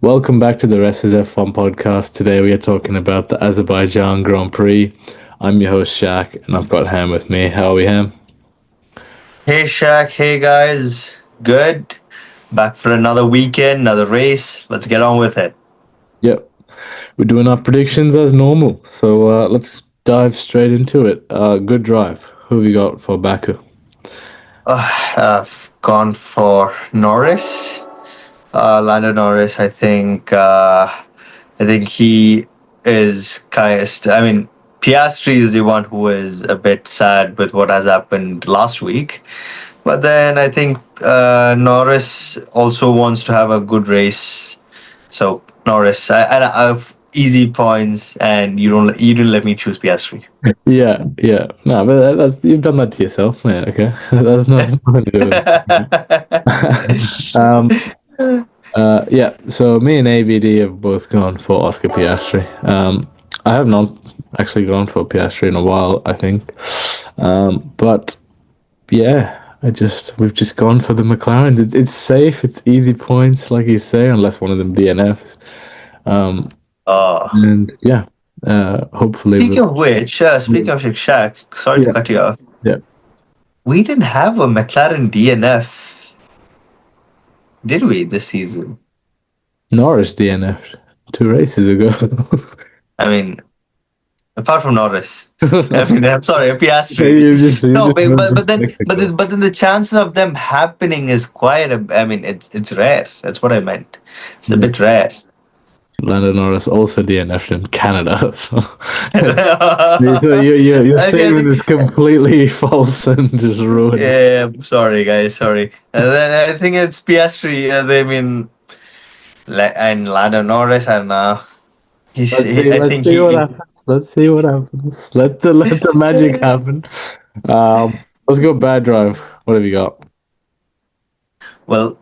Welcome back to the Rest is F1 podcast. Today we are talking about the Azerbaijan Grand Prix. I'm your host Shaq, and I've got Ham with me. How are we, Ham? Hey Shaq, hey guys. Good. Back for another weekend, another race. Let's get on with it. Yep, we're doing our predictions as normal. So let's dive straight into it. Good drive. Who have you got for Baku? I've gone for Norris. Lando Norris, I think he is Piastri is the one who is a bit sad with what has happened last week. But then I think Norris also wants to have a good race. So Norris, I have easy points, and you didn't let me choose Piastri. Yeah. No, but that's you've done that to yourself, man. Okay, that's nothing to do with it. Yeah. So me and ABD have both gone for Oscar Piastri. I have not actually gone for Piastri in a while, I think. But yeah, we've just gone for the McLaren. It's safe. It's easy points, like you say, unless one of them DNFs. And yeah, hopefully. Speaking of Shaq, sorry to cut you off. Yeah. We didn't have a McLaren DNF, did we, this season? Norris DNF'd 2 races ago. I mean, apart from Norris. I'm sorry, Piastri. But then the chances of them happening is it's rare. That's what I meant. It's a bit rare. Lando Norris also DNF'd in Canada, so your statement is completely false and just ruined. Yeah, sorry guys, sorry. And then I think it's Piastri. And Lando Norris, and Let's see what happens. Let the magic happen. Let's go bad drive. What have you got? Well,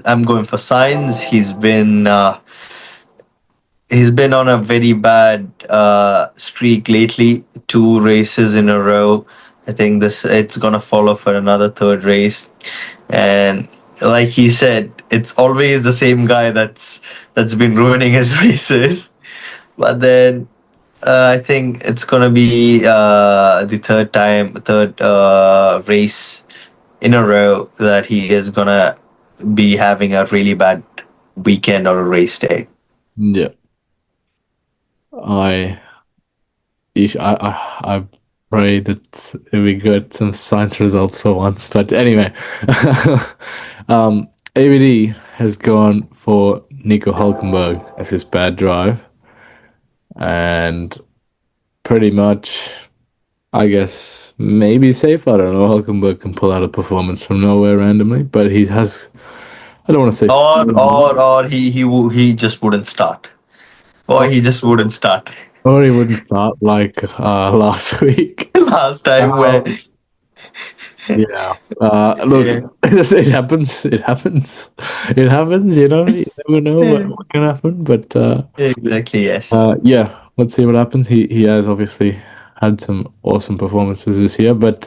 I'm going for Sainz. He's been on a very bad streak lately. 2 races in a row. I think it's gonna follow for another 3rd race, and like he said, it's always the same guy that's been ruining his races. But then I think it's gonna be the third race in a row that he is gonna be having a really bad weekend or a race day. Yeah. I pray that we get some science results for once. But anyway, ABD has gone for Nico Hulkenberg as his bad drive, and pretty much, I guess, maybe safe. I don't know. Hulkenberg can pull out a performance from nowhere randomly, but he has. I don't want to say. Or he just wouldn't start. Or he just wouldn't start. Or he wouldn't start like last week. Last time when. Yeah. Look, it happens. It happens. You never know what can happen. But exactly, yes. Yeah. Let's see what happens. He has obviously had some awesome performances this year. But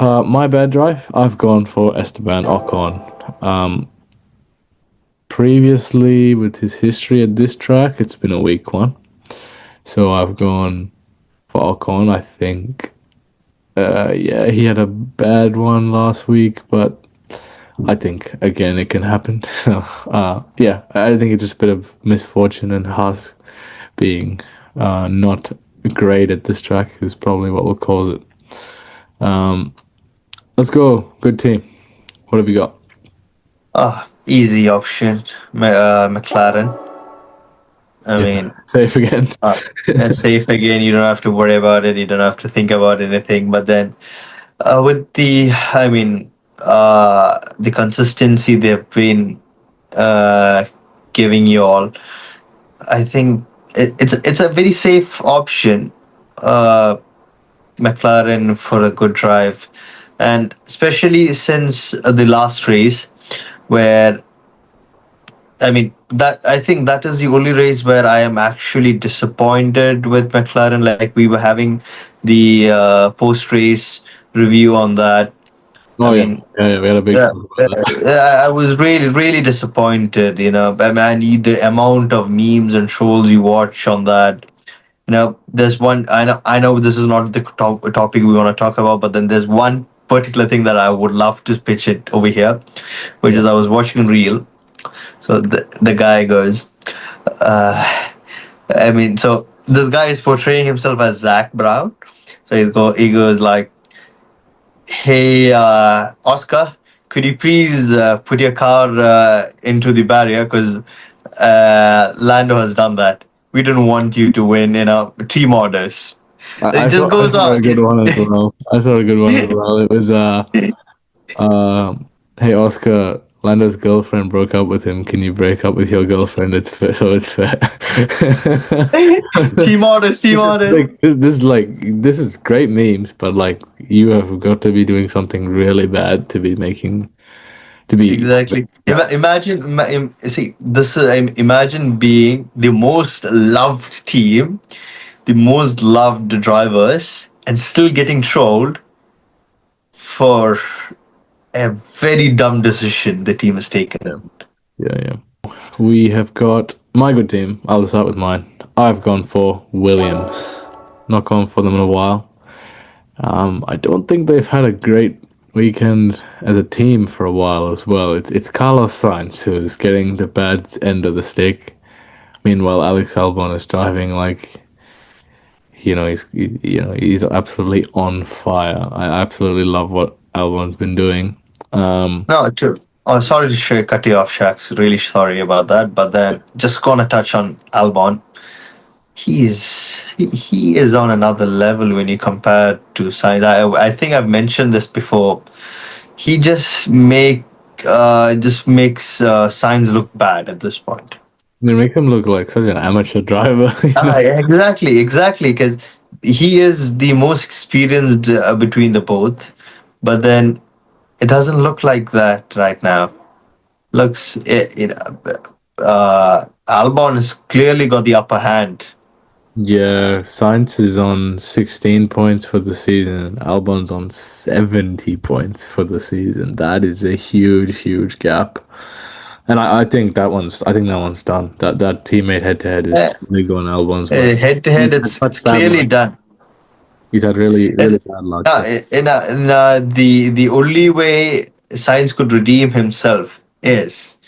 my bad drive, I've gone for Esteban Ocon. Previously, with his history at this track, it's been a weak one. So I've gone for Ocon. I think, he had a bad one last week, but I think, again, it can happen. So, yeah, I think it's just a bit of misfortune, and Haas being not great at this track is probably what will cause it. Let's go. Good team. What have you got? Easy option, McLaren. I mean, safe again. Safe again. You don't have to worry about it. You don't have to think about anything. But then, with the consistency they've been giving you all, I think it's a very safe option. McLaren for a good drive, and especially since the last race, where I think that is the only race where I am actually disappointed with McLaren. Like, we were having the post-race review on that, I Oh yeah, mean, yeah, we had a big yeah, talk about that. I was really disappointed. I mean, the amount of memes and trolls you watch on that. There's one. I know this is not the topic we want to talk about, but then there's one particular thing that I would love to pitch it over here, which Yeah. is I was watching Reel. So the guy goes, uh, I mean, so this guy is portraying himself as Zach Brown. So he goes like, "Hey, Oscar, could you please put your car into the barrier because Lando has done that. We don't want you to win in a team orders." It just I goes saw on. a good one as well. I saw a good one as well. It was hey Oscar, Lando's girlfriend broke up with him. Can you break up with your girlfriend? It's fair, so it's fair. Team orders, team This is orders. like this is great memes, but like you have got to be doing something really bad to be making to be Exactly. yeah. See, this is, imagine being the most loved team, the most loved drivers, and still getting trolled for a very dumb decision the team has taken. Yeah, yeah, yeah. We have got my good team. I'll start with mine. I've gone for Williams. Not gone for them in a while. I don't think they've had a great weekend as a team for a while as well. It's Carlos Sainz who's getting the bad end of the stick. Meanwhile, Alex Albon is driving like he's absolutely on fire. I absolutely love what Albon's been doing. No, sorry to cut you off, Shaq. Really sorry about that. But then just gonna touch on Albon. He is on another level when you compare to Sainz. I think I've mentioned this before. He just makes Sainz look bad at this point. They make him look like such an amateur driver. Exactly, because he is the most experienced between the both, but then it doesn't look like that right now. Looks Albon has clearly got the upper hand. Yeah, Sainz is on 16 points for the season. Albon's on 70 points for the season. That is a huge gap. And I think that one's done. That teammate head to head is Uh, really going Albon's way. Head to He's head, had it's such bad clearly luck. done. He's had really It's, bad luck. the only way Science could redeem himself is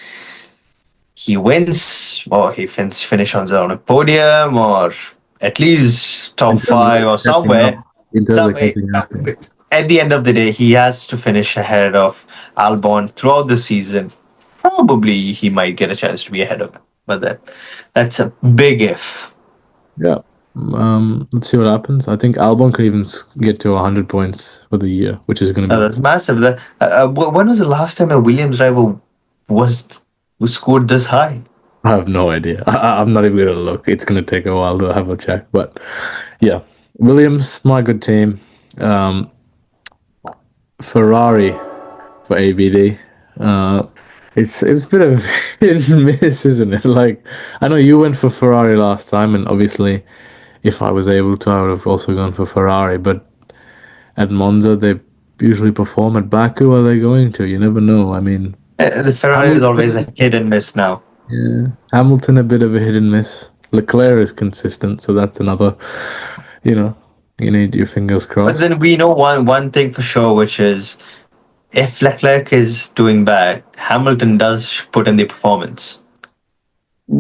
he wins or he finish on a podium or at least top In terms of five or catching up, somewhere. in terms of Somewhere. catching up, yeah. At the end of the day, he has to finish ahead of Albon throughout the season. Probably he might get a chance to be ahead of him, but that's a big if. Yeah. Let's see what happens. I think Albon could even get to 100 points for the year, which is going to be. That's massive. When was the last time a Williams driver was who scored this high? I have no idea. I'm not even going to look. It's going to take a while to have a check. But yeah, Williams, my good team. Ferrari for ABD. It's a bit of hit and miss, isn't it? Like, I know you went for Ferrari last time, and obviously, if I was able to, I would have also gone for Ferrari. But at Monza, they usually perform. At Baku, are they going to? You never know. I mean, The Ferrari is always a hit and miss now. yeah, Hamilton a bit of a hit and miss. Leclerc is consistent, so that's another. You need your fingers But crossed. then we know one thing for sure, which is if Leclerc is doing bad, Hamilton does put in the performance.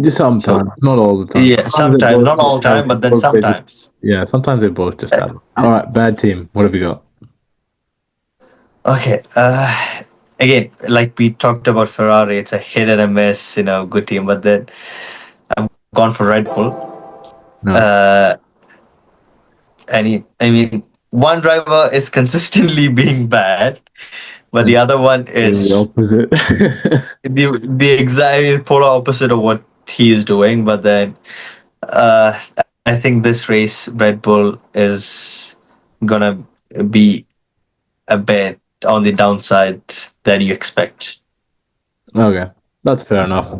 Sometimes, not all the time. Yeah, sometimes, not all time, but then sometimes. Yeah, sometimes they both just have. All right, bad team. What have we got? Okay. Again, like we talked about Ferrari, it's a hit and a miss, good team. But then I've gone for Red Bull. No. I mean, one driver is consistently being bad, but the other one is the opposite. the exact polar opposite of what he is doing. But then, I think this race, Red Bull is gonna be a bit on the downside than you expect. Okay, that's fair enough.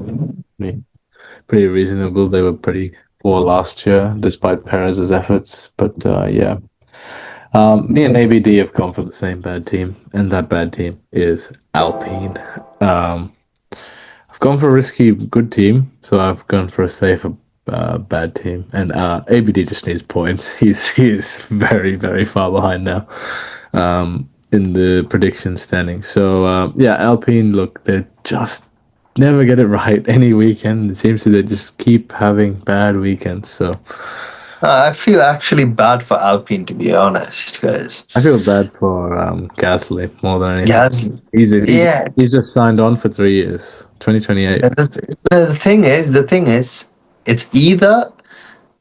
Pretty reasonable. They were pretty poor last year, despite Perez's efforts. But yeah, Me and ABD have gone for the same bad team, and that bad team is Alpine. Um, I've gone for a risky good team, so I've gone for a safer bad team. And ABD just needs points. He's very far behind now in the prediction standing. So yeah, Alpine, look, they just never get it right any weekend. It seems to they just keep having bad weekends. So I feel actually bad for Alpine, to be honest, because I feel bad for Gasly more than anything. yes, He's yeah. he's just signed on for 3 years, 2028. The thing is, it's either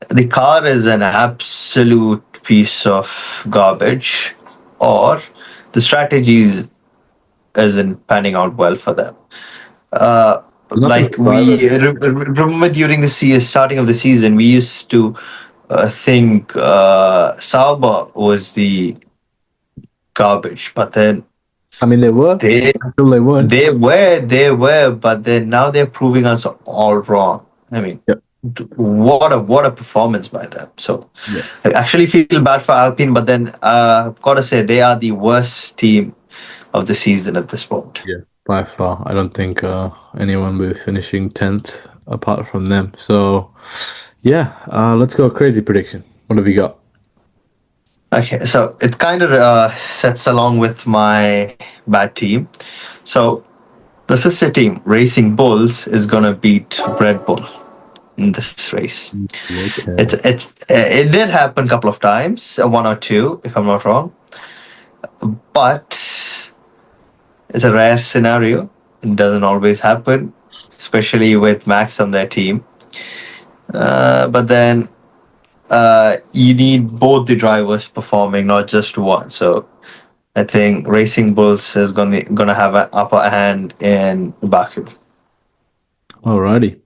the car is an absolute piece of garbage, or the strategies isn't panning out well for them. Not the Like drivers. remember during the starting of the season, we used to think Sauber was the garbage, but then I mean, they were they until they weren't. they were, but then now they're proving us all wrong. I mean, Yep. what a performance by them. So Yeah. I actually feel bad for Alpine, but then I've got to say they are the worst team of the season at this point. Yeah, by far. I don't think anyone will be finishing 10th apart from them. So, yeah, let's go crazy prediction. What have you got? Okay, so it kind of sets along with my bad team. So the sister team, Racing Bulls, is gonna beat Red Bull in this race. Okay. It did happen a couple of times, one or two, if I'm not wrong, but it's a rare scenario. It doesn't always happen, especially with Max on their team. But then you need both the drivers performing, not just one. So I think Racing Bulls is gonna have an upper hand in Baku. Alrighty.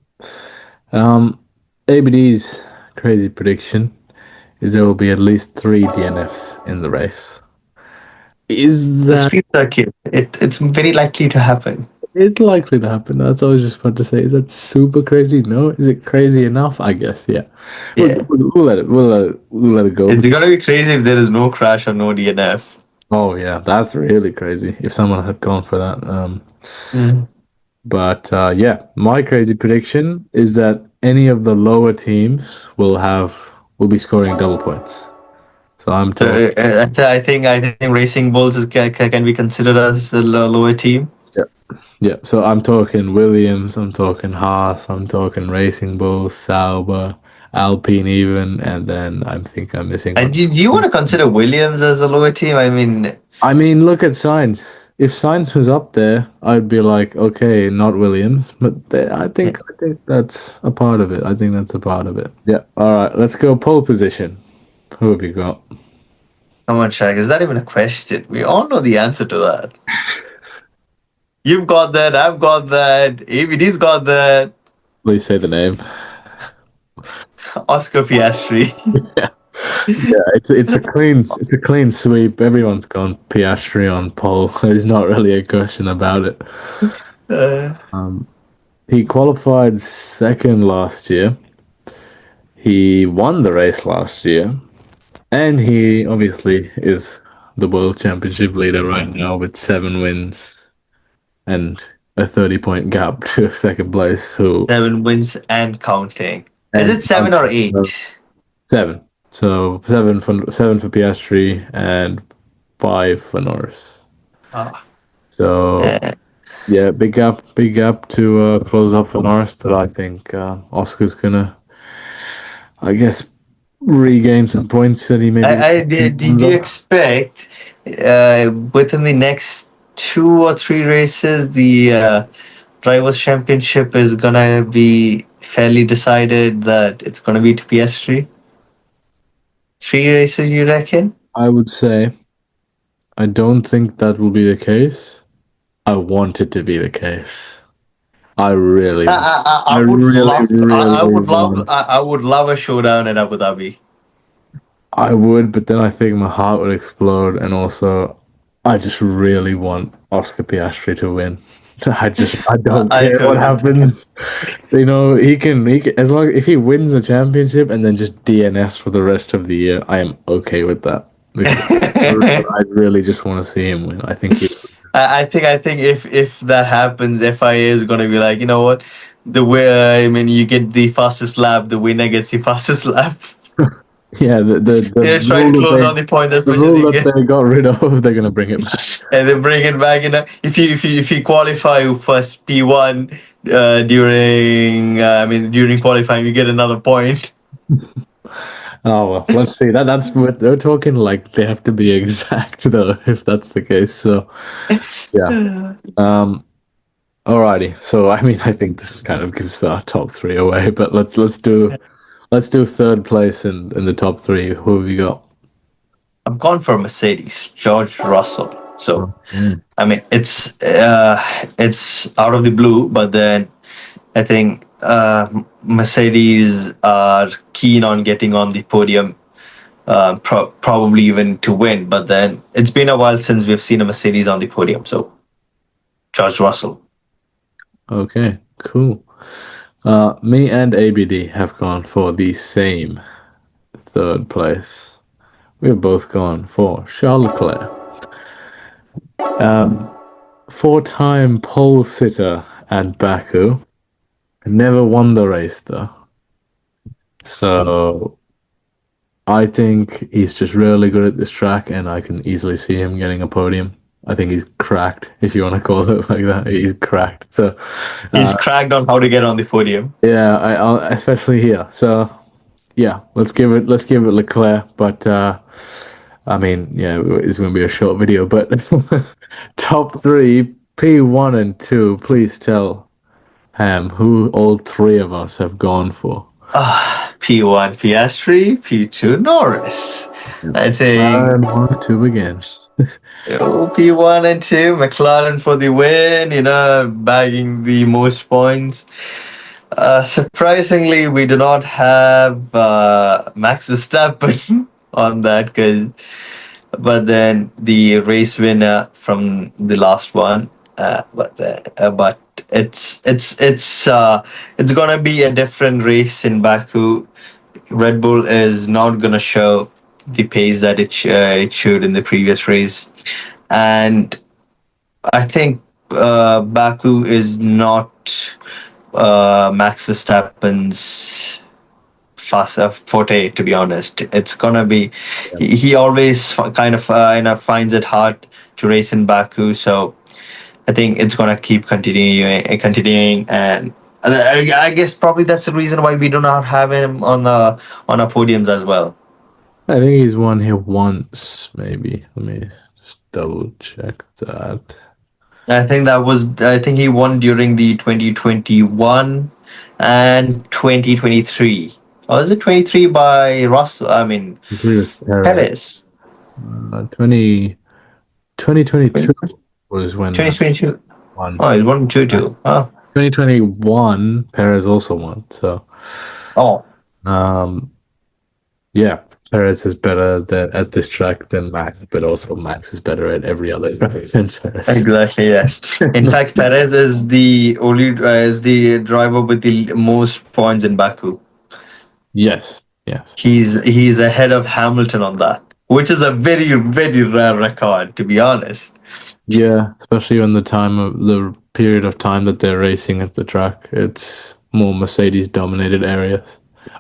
ABD's crazy prediction is there will be at least 3 DNFs in the race. Is The that street circuit, it's very likely to happen. it's likely to happen? That's what I was just about to say. Is that super crazy? No. Is it crazy enough? I guess. Yeah. Yeah, We'll let it. We'll let it go. it's gonna be crazy if there is no crash or no DNF. Oh yeah, that's really crazy. If someone had gone for that. But yeah, my crazy prediction is that any of the lower teams will be scoring double points. So I'm So talking. I think Racing Bulls can be considered as a lower team. Yeah, so I'm talking Williams, I'm talking Haas, I'm talking Racing Bulls, Sauber, Alpine even, and then I think I'm missing And one. do you want to consider Williams as a lower team? I mean, look at Sainz. If Sainz was up there, I'd be like, okay, not Williams, but I think that's a part of it. I think that's a part of it. Yeah. All right, let's go pole position. Who have you got? Come on, Shaq. Is that even a question? We all know the answer to that. You've got that. I've got that. ABD's got that. Please say the name. Oscar Piastri. Yeah. It's a clean sweep. Everyone's gone Piastri on pole. There's not really a question about it. Uh, He qualified second last year. He won the race last year, and he obviously is the world championship leader right now with 7 wins and a 30-point gap to second place. Who 7 wins and counting. Is and it 7 or 8? 7. So seven for Piastri and 5 for Norris. Ah, So yeah. yeah, big gap to close up for Norris, but I think Oscar's gonna, I guess, regain some points that he maybe. Did you expect within the next 2 or 3 races the drivers' championship is gonna be fairly decided that it's gonna be to PS3? 3 races, you reckon? I would say I don't think that will be the case. I want it to be the case. I really, I would really, love. I really would love. want. I would love a showdown in Abu Dhabi. I would, but then I think my heart would explode, and also, I just really want Oscar Piastri to win. I don't I care what don't. happens. You know, he can as long if he wins the championship and then just DNS for the rest of the year, I am okay with that. because I really just want to see him win. I think he. I think if that happens, FIA is gonna be like, you know what, the way, I mean, you get the fastest lap, the winner gets the fastest lap. Yeah, They're trying to close on the point as the much as rule you that can, they got rid of, they're gonna bring it back. and they bring it back. If you qualify first P1 during qualifying, you get another point. Oh well, let's see. That's what they're talking like. They have to be exact though, if that's the case. So yeah. Alrighty. So I mean, I think this kind of gives our top three away. But let's do third place in the top three. Who have you got? I've gone for Mercedes, George Russell. So Mm. I mean, it's out of the blue, but then I think Mercedes are keen on getting on the podium, probably even to win. But then it's been a while since we've seen a Mercedes on the podium. So George Russell. Okay, cool. Me and ABD have gone for the same third place. We've both gone for Charles Leclerc. Four-time pole sitter at Baku. Never won the race though. So I think he's just really good at this track, and I can easily see him getting a podium. I think he's cracked, if you want to call it like that. He's cracked. So He's cracked on how to get on the podium. yeah, especially here. So yeah, let's give it Leclerc. But I mean, yeah, it's going to be a short video. But top three, P1 and 2. Please tell Ham who all three of us have gone for. P1 Piastri, P2 Norris. I think McLaren 2 again. P1 and 2, McLaren for the win, bagging the most points. Surprisingly, we do not have Max Verstappen on that, but then the race winner from the last one. But it's gonna be a different race in Baku. Red Bull is not gonna show the pace that it showed in the previous race, and I think Baku is not Max Verstappen's forte. To be honest, it's gonna be he always kind of finds it hard to race in Baku, so I think it's gonna keep continuing, and I guess probably that's the reason why we do not have him on our podiums as well. I think he's won here once, maybe. Let me just double check that. I think he won during the 2021 and 2023. Or is it 23 by Russell? I mean, Perez. 2022 was when 2022. won. Oh, he's won 2-2. Oh. 2021, Perez also won. So, yeah, Perez is better at this track than Max, but also Max is better at every other track than Perez. Exactly, yes. In fact, Perez is the driver with the most points in Baku. Yes. He's ahead of Hamilton on that, which is a very, very rare record, to be honest. Yeah, especially in the period of time that they're racing at the track. It's more Mercedes dominated areas.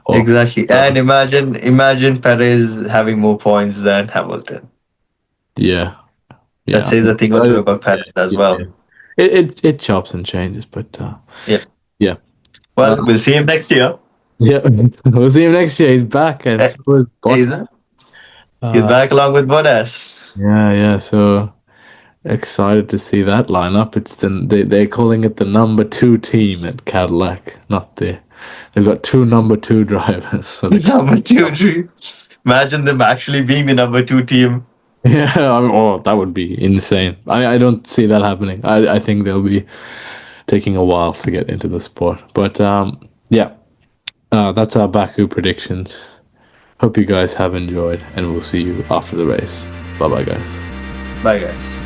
Exactly. And imagine Perez having more points than Hamilton. Yeah. That says a thing or two about Perez as well. It chops and changes, but yeah. Well, we'll see him next year. Yeah, we'll see him next year. He's back, and so is Bottas. He's back along with Bottas. Yeah. So excited to see that lineup. They're calling it the number 2 team at Cadillac, not the. They've got 2 number 2 drivers. So number 2 team. Imagine them actually being the number 2 team. Yeah, that would be insane. I don't see that happening. I think they'll be taking a while to get into the sport. But yeah, that's our Baku predictions. Hope you guys have enjoyed, and we'll see you after the race. Bye-bye, guys. Bye, guys.